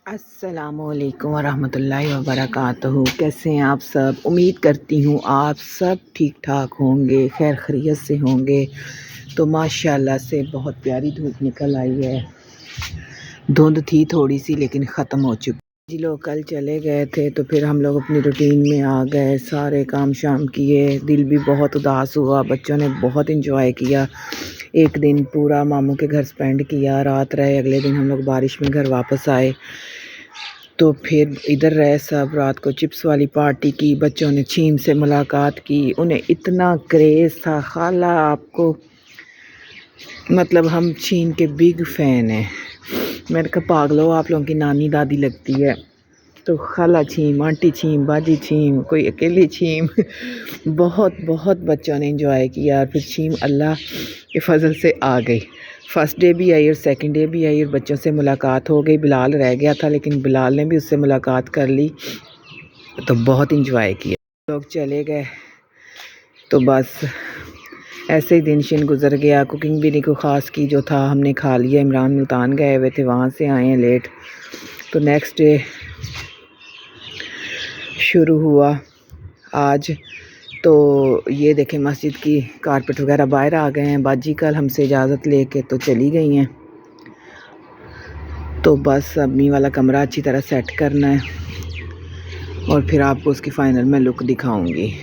अस्सलामुअलैकुम वरहमतुल्लाहि वबरकातुहू। कैसे हैं आप सब? उम्मीद करती हूँ आप सब ठीक ठाक होंगे, खैर खैरियत से होंगे। तो माशाल्लाह से बहुत प्यारी धूप निकल आई है। धुंध थी थोड़ी सी लेकिन ख़त्म हो चुकी। जी लोग कल चले गए थे तो फिर हम लोग अपनी रूटीन में आ गए, सारे काम शाम किए। दिल भी बहुत उदास हुआ, बच्चों ने बहुत इंजॉय किया। एक दिन पूरा मामू के घर स्पेंड किया, रात रहे। अगले दिन हम लोग बारिश में घर वापस आए तो फिर इधर रहे सब। रात को चिप्स वाली पार्टी की, बच्चों ने छीम से मुलाकात की। उन्हें इतना क्रेज़ था, खाला आपको मतलब हम छीन के बिग फ़ैन हैं। मैंने कहा पागलो आप लोगों की नानी दादी लगती है। तो खाला छीम, आंटी छीम, बाजी छीम, कोई अकेली छीम बहुत बहुत बच्चों ने इंजॉय किया। फिर छीम अल्लाह के फजल से आ गई। फ़र्स्ट डे भी आई और सेकंड डे भी आई और बच्चों से मुलाकात हो गई। बिलाल रह गया था लेकिन बिलाल ने भी उससे मुलाकात कर ली तो बहुत इंजॉय किया। लोग चले गए तो बस ऐसे ही दिन शिन गुज़र गया। कुकिंग भी नहीं कोई ख़ास की, जो था हमने खा लिया। इमरान मुल्तान गए हुए थे, वहाँ से आए हैं लेट। तो नेक्स्ट डे शुरू हुआ आज। तो ये देखें मस्जिद की कारपेट वगैरह बाहर आ गए हैं। बाजी कल हमसे इजाज़त लेके तो चली गई हैं। तो बस अम्मी वाला कमरा अच्छी तरह सेट करना है और फिर आपको उसकी फ़ाइनल में लुक दिखाऊंगी।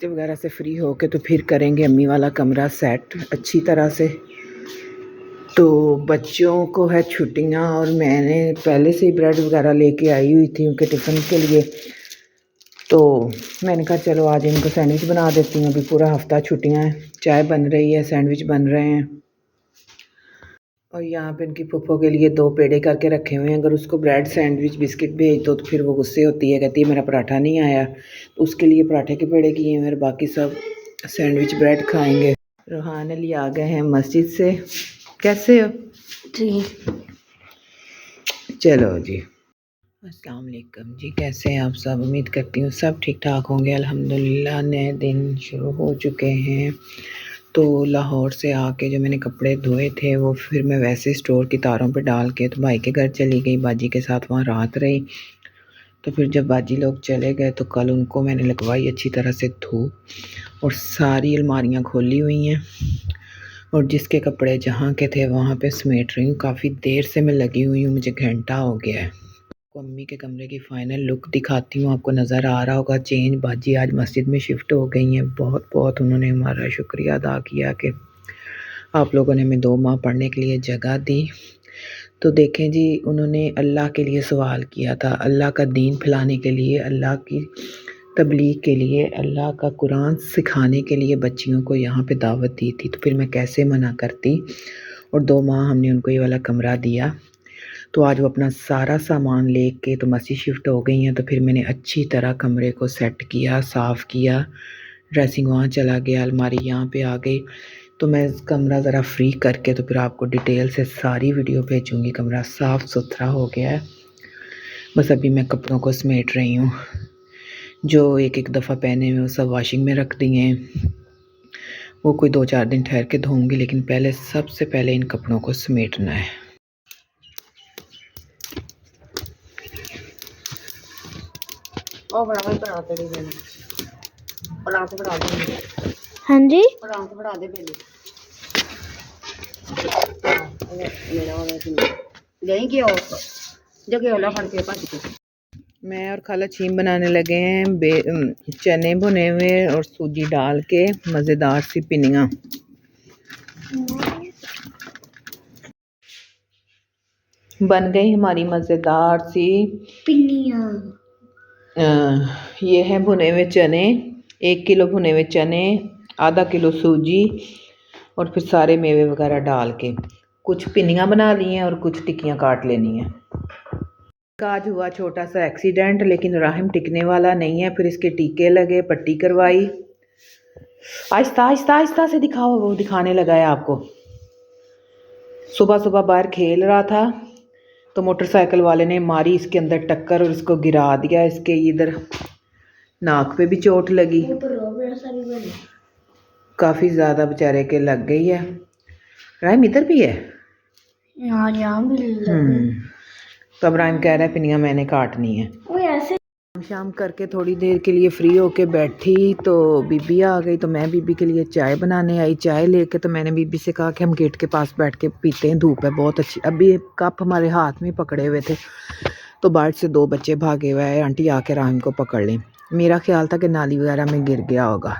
वगैरह से फ्री होके तो फिर करेंगे अम्मी वाला कमरा सेट अच्छी तरह से। तो बच्चों को है छुट्टियां और मैंने पहले से ही ब्रेड वगैरह लेके आई हुई थी उनके टिफ़िन के लिए। तो मैंने कहा चलो आज इनको सैंडविच बना देती हूँ। अभी पूरा हफ्ता छुट्टियां हैं, चाय बन रही है, सैंडविच बन रहे हैं। और यहाँ पे इनकी पुप्पो के लिए 2 पेड़े करके रखे हुए हैं। अगर उसको ब्रेड सैंडविच बिस्किट भेज दो तो फिर वो गुस्से होती है, कहती है मेरा पराठा नहीं आया। तो उसके लिए पराठे के पेड़े किए हैं और बाकी सब सैंडविच ब्रेड खाएंगे। रोहान अली आ गए हैं मस्जिद से। कैसे हो? ठीक। चलो जी, अस्सलाम वालेकुम जी। कैसे हैं आप सब? उम्मीद करती हूँ सब ठीक ठाक होंगे। अल्हम्दुलिल्लाह नए दिन शुरू हो चुके हैं। तो लाहौर से आके जो मैंने कपड़े धोए थे वो फिर मैं वैसे स्टोर की तारों पे डाल के तो भाई के घर चली गई, बाजी के साथ वहाँ रात रही। तो फिर जब बाजी लोग चले गए तो कल उनको मैंने लगवाई अच्छी तरह से धूप और सारी अलमारियाँ खोली हुई हैं और जिसके कपड़े जहाँ के थे वहाँ पे समेट रही हूँ। काफ़ी देर से मैं लगी हुई हूँ, मुझे घंटा हो गया है। अम्मी के कमरे की फ़ाइनल लुक दिखाती हूँ, आपको नज़र आ रहा होगा चेंज। बाजी आज मस्जिद में शिफ्ट हो गई हैं। बहुत बहुत उन्होंने हमारा शुक्रिया अदा किया कि आप लोगों ने हमें 2 माह पढ़ने के लिए जगह दी। तो देखें जी, उन्होंने अल्लाह के लिए सवाल किया था, अल्लाह का दीन फैलाने के लिए, अल्लाह की तबलीग के लिए, अल्लाह का कुरान सिखाने के लिए बच्चियों को यहाँ पे दावत दी थी। तो फिर मैं कैसे मना करती। और 2 माह हमने उनको ये वाला कमरा दिया। तो आज वो अपना सारा सामान लेके तो मस्जिद शिफ्ट हो गई हैं। तो फिर मैंने अच्छी तरह कमरे को सेट किया, साफ़ किया। ड्रेसिंग वहाँ चला गया, अलमारी यहाँ पे आ गई। तो मैं कमरा ज़रा फ्री करके तो फिर आपको डिटेल से सारी वीडियो भेजूँगी। कमरा साफ़ सुथरा हो गया है। बस अभी मैं कपड़ों को समेट रही हूँ, जो एक एक दफ़ा पहने हुए वो सब वॉशिंग में रख दिए हैं। वो कोई 2-4 दिन ठहर के धोऊँगी, लेकिन पहले सबसे पहले इन कपड़ों को समेटना है। हाँ जी, मैं और खाला छीम बनाने लगे हैं चने भुने हुए और सूजी डाल के मज़ेदार सी पिनियाँ। बन गई हमारी मज़ेदार सी पिनिया। ये हैं भुने हुए चने, 1 किलो भुने हुए चने, आधा किलो सूजी और फिर सारे मेवे वगैरह डाल के कुछ पिनियाँ बना ली हैं और कुछ टिक्कियाँ काट लेनी हैं। आज हुआ छोटा सा एक्सीडेंट, लेकिन राहिम टिकने वाला नहीं है। फिर इसके टीके लगे, पट्टी करवाई। आहिस्ता आहिस्ता आहिस्ता से दिखाओ, वो दिखाने लगा है आपको। सुबह सुबह बाहर खेल रहा था तो मोटरसाइकिल वाले ने मारी इसके अंदर टक्कर और इसको गिरा दिया। इसके इधर नाक पे भी चोट लगी, काफ़ी ज़्यादा बेचारे के लग गई है। राहिम इधर भी है, यहाँ भी लग गई। तो इब्राहिम कह रहा है पिनिया मैंने काटनी है। वो ऐसे शाम करके थोड़ी देर के लिए फ्री होके बैठी तो बीबी आ गई, तो मैं बीबी के लिए चाय बनाने आई। चाय लेके तो मैंने बीबी से कहा कि हम गेट के पास बैठ के पीते हैं, धूप है बहुत अच्छी। अभी कप हमारे हाथ में पकड़े हुए थे तो बाहर से 2 बच्चे भागे हुए हैं, आंटी आके राहिम को पकड़ लें। मेरा ख्याल था कि नाली वगैरह में गिर गया होगा,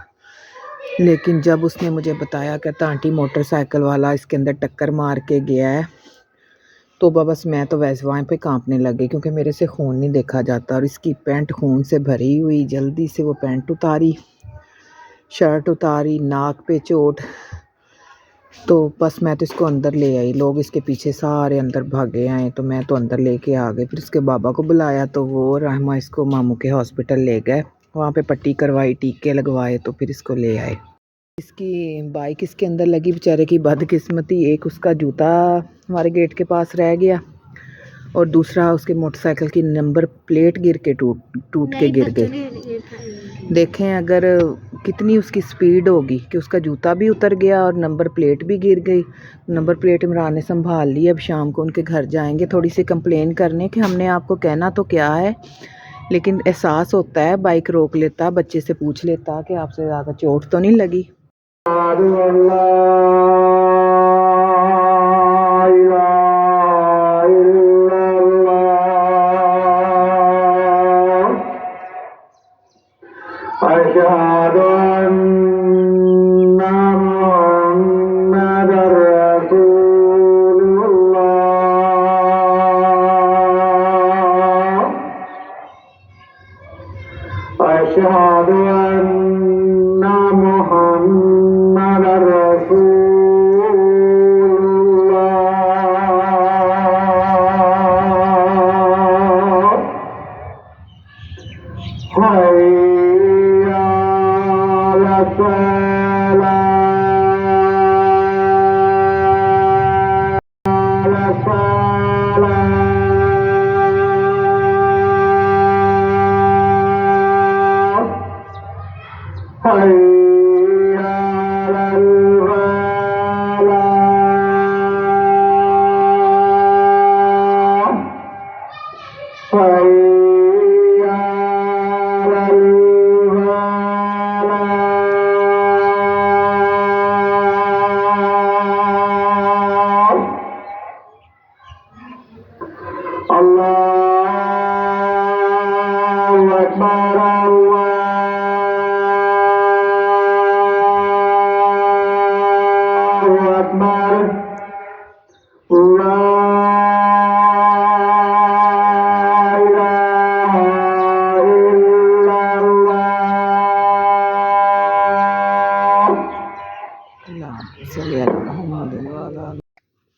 लेकिन जब उसने मुझे बताया कहता आंटी मोटरसाइकिल वाला इसके अंदर टक्कर मार के गया है, तो बस मैं तो वैसे वहाँ पे कांपने लगी क्योंकि मेरे से खून नहीं देखा जाता और इसकी पैंट खून से भरी हुई। जल्दी से वो पैंट उतारी, शर्ट उतारी, नाक पे चोट, तो बस मैं तो इसको अंदर ले आई। लोग इसके पीछे सारे अंदर भागे आए तो मैं तो अंदर लेके आ गई। फिर इसके बाबा को बुलाया तो वो रहमा इसको मामू के हॉस्पिटल ले गए, वहाँ पे पट्टी करवाई, टीके लगवाए, तो फिर इसको ले आए। इसकी बाइक इसके अंदर लगी, बेचारे की बदकिस्मती, एक उसका जूता हमारे गेट के पास रह गया और दूसरा उसके मोटरसाइकिल की नंबर प्लेट गिर के टूट के गिर गई। देखें अगर कितनी उसकी स्पीड होगी कि उसका जूता भी उतर गया और नंबर प्लेट भी गिर गई। नंबर प्लेट इमरान ने संभाल ली। अब शाम को उनके घर जाएंगे थोड़ी सी कंप्लेन करने कि हमने आपको कहना तो क्या है, लेकिन एहसास होता है, बाइक रोक लेता, बच्चे से पूछ लेता कि आपसे ज़्यादा चोट तो नहीं लगी।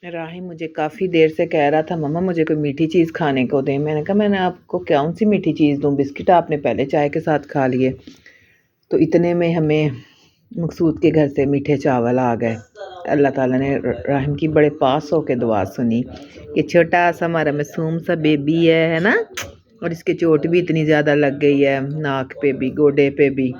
राहिम मुझे काफ़ी देर से कह रहा था मम्मा मुझे कोई मीठी चीज़ खाने को दे। मैंने कहा मैंने आपको कौन सी मीठी चीज़ दूँ, बिस्किट आपने पहले चाय के साथ खा लिए। तो इतने में हमें मकसूद के घर से मीठे चावल आ गए। अल्लाह ताला ने राहिम की बड़े पास होकर दुआ सुनी कि छोटा सा हमारा मासूम सा बेबी है ना, और इसके चोट भी इतनी ज़्यादा लग गई है, नाक पे भी गोडे पे भी।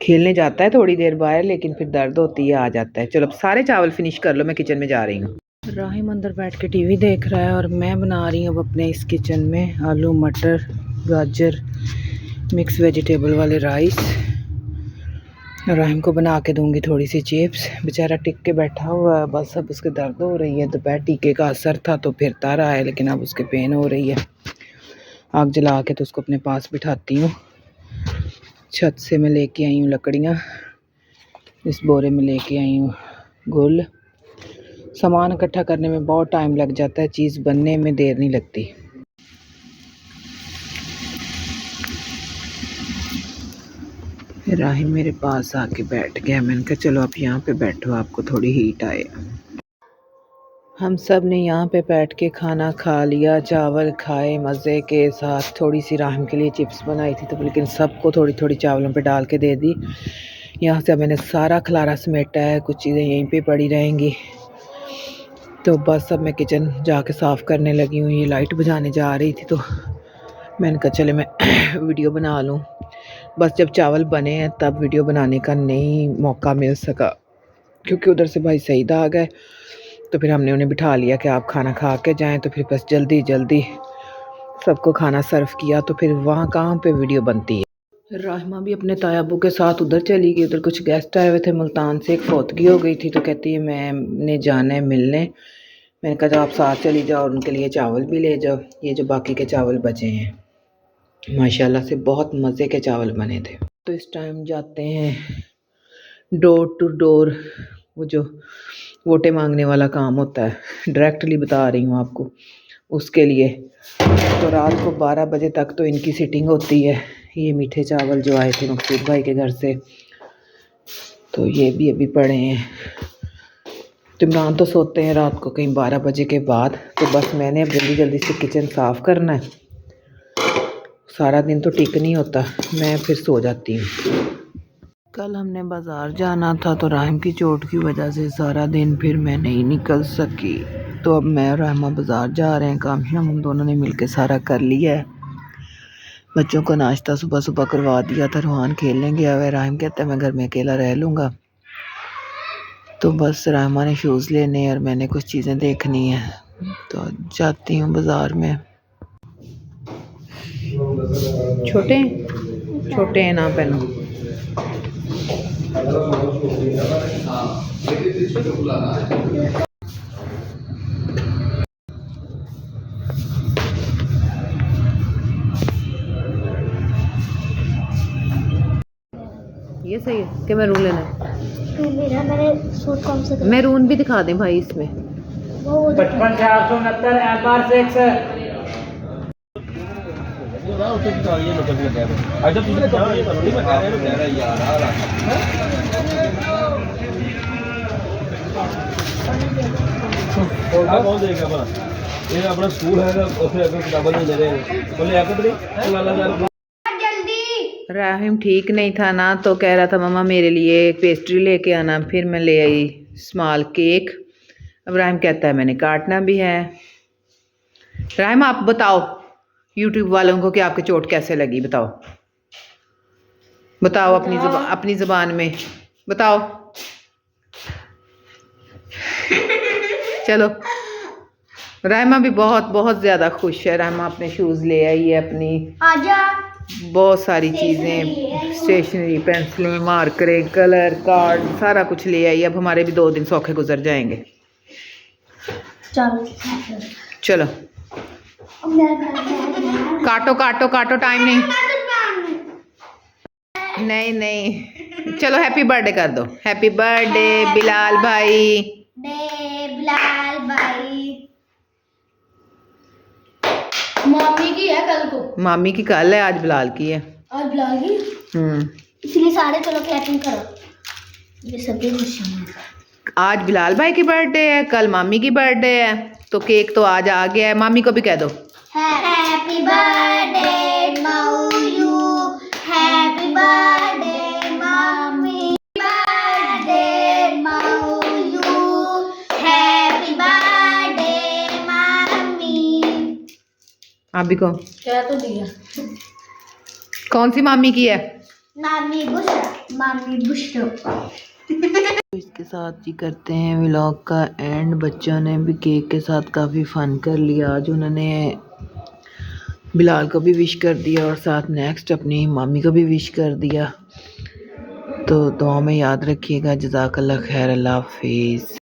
खेलने जाता है थोड़ी देर बाहर, लेकिन फिर दर्द होती है, आ जाता है। चलो अब सारे चावल फिनिश कर लो, मैं किचन में जा रही हूँ। राहिम अंदर बैठ के टीवी देख रहा है और मैं बना रही हूँ अब अपने इस किचन में आलू मटर गाजर मिक्स वेजिटेबल वाले राइस। राहिम को बना के दूंगी थोड़ी सी चिप्स। बेचारा टिक के बैठा हुआ है, बस अब उसके दर्द हो रही है। दोपहर टीके का असर था तो फिरता रहा है, लेकिन अब उसके पेन हो रही है। आग जला के तो उसको अपने पास बिठाती हूँ। छत से मैं लेके आई हूँ लकड़ियाँ, इस बोरे में लेके आई हूँ गुल। सामान इकट्ठा करने में बहुत टाइम लग जाता है, चीज़ बनने में देर नहीं लगती। राहिम मेरे पास आके बैठ गया। मैंने कहा चलो आप यहाँ पे बैठो, आपको थोड़ी हीट आए। हम सब ने यहाँ पे बैठ के खाना खा लिया, चावल खाए मज़े के साथ। थोड़ी सी राहिम के लिए चिप्स बनाई थी तो, लेकिन सबको थोड़ी थोड़ी चावलों पे डाल के दे दी। यहाँ से मैंने सारा खलारा समेटा है, कुछ चीज़ें यहीं पे पड़ी रहेंगी। तो बस अब मैं किचन जाके साफ़ करने लगी हूँ। ये लाइट बुझाने जा रही थी तो मैंने कहा चले मैं वीडियो बना लूँ। बस जब चावल बने हैं तब वीडियो बनाने का नहीं मौका मिल सका, क्योंकि उधर से भाई सईद आ गए तो फिर हमने उन्हें बिठा लिया कि आप खाना खा के जाएं, तो फिर बस जल्दी जल्दी सबको खाना सर्व किया। तो फिर वहाँ कहाँ पे वीडियो बनती है। राहिमा भी अपने ताया अबू के साथ उधर चली गई, उधर कुछ गेस्ट आए हुए थे मुल्तान से, एक फौतगी हो गई थी, तो कहती है मैंने जाना है मिलने। मैंने कहा जब आप साथ चली जाओ और उनके लिए चावल भी ले जाओ। ये जो बाकी के चावल बचे हैं माशाल्लाह से बहुत मज़े के चावल बने थे। तो इस टाइम जाते हैं डोर टू डोर, वो जो वोटें मांगने वाला काम होता है, डायरेक्टली बता रही हूँ आपको, उसके लिए। तो रात को 12 बजे तक तो इनकी सिटिंग होती है। ये मीठे चावल जो आए थे मकसूद भाई के घर से, तो ये भी अभी पड़े हैं। तो इमरान तो सोते हैं रात को कहीं 12 बजे के बाद। तो बस मैंने अब जल्दी जल्दी से किचन साफ़ करना है, सारा दिन तो टिक नहीं होता, मैं फिर सो जाती हूँ। कल हमने बाज़ार जाना था, तो राहिम की चोट की वजह से सारा दिन फिर मैं नहीं निकल सकी। तो अब मैं और राहिमा बाज़ार जा रहे हैं, काम शाम हम दोनों ने मिलके सारा कर लिया है। बच्चों को नाश्ता सुबह सुबह करवा दिया था, रूहान खेलने गया हुआ है, राहिम कहता है मैं घर में अकेला रह लूँगा। तो बस राहिमा ने शूज़ लेने और मैंने कुछ चीज़ें देखनी है, तो जाती हूँ बाज़ार में। छोटे छोटे हैं ना पहनो। ये सही है कि मैरून लेना है? तो मेरा मैंने सूट कौन सा मैरून भी दिखा दें भाई इसमें। वो 55,469 MR 6 अच्छा तुझे जाओ ये नहीं मैं कह रहा यार आ कौन देगा भला ये अपना स्कूल है ना उसमें अगर किताबें नहीं ले रहे बोले आकर नहीं लाला यार राहिम ठीक नहीं था ना, तो कह रहा था मम्मा मेरे लिए एक पेस्ट्री लेके आना। फिर मैं ले आई स्मॉल केक। अब राहिम कहता है मैंने काटना भी है। राहिम आप बताओ यूट्यूब वालों को कि आपकी चोट कैसे लगी, बताओ बताओ अपनी ज़बान में बताओ। चलो राहिमा भी बहुत बहुत ज़्यादा खुश है। राहिमा अपने शूज़ ले आई है, अपनी आजा बहुत सारी चीज़ें, स्टेशनरी, पेंसिलें, मार्करें, कलर, कार्ड, सारा कुछ ले आई। अब हमारे भी 2 दिन सौखे गुजर जाएंगे। चलो काटो काटो काटो, टाइम नहीं नहीं नहीं। चलो हैप्पी बर्थडे कर दो। हैप्पी बर्थडे बिलाल भाई। बिलाल भाई। मम्मी की है कल को, मामी की कल है, आज बिलाल की है। और बिलाल की इसलिए सारे चलो क्लैपिंग करो। ये सभी खुशियां। आज बिलाल भाई की बर्थडे है, कल मामी की बर्थडे है, तो केक तो आज आ गया है। मामी को भी कह दो हैप्पी बर्थडे माऊ you, happy birthday mummy, birthday माऊ यू, हैप्पी बर्थडे मम्मी। आप भी कहो। क्या तो दिया। कौन सी मामी की है? मामी बुशरा, मामी बुशरा। तो इसके साथ ही करते हैं व्लॉग का एंड। बच्चों ने भी केक के साथ काफ़ी फ़न कर लिया। आज उन्होंने बिलाल को भी विश कर दिया और साथ नेक्स्ट अपनी मामी को भी विश कर दिया। तो दुआ में याद रखिएगा। जज़ाकल्लाह खैर। अल्लाह हाफिज़।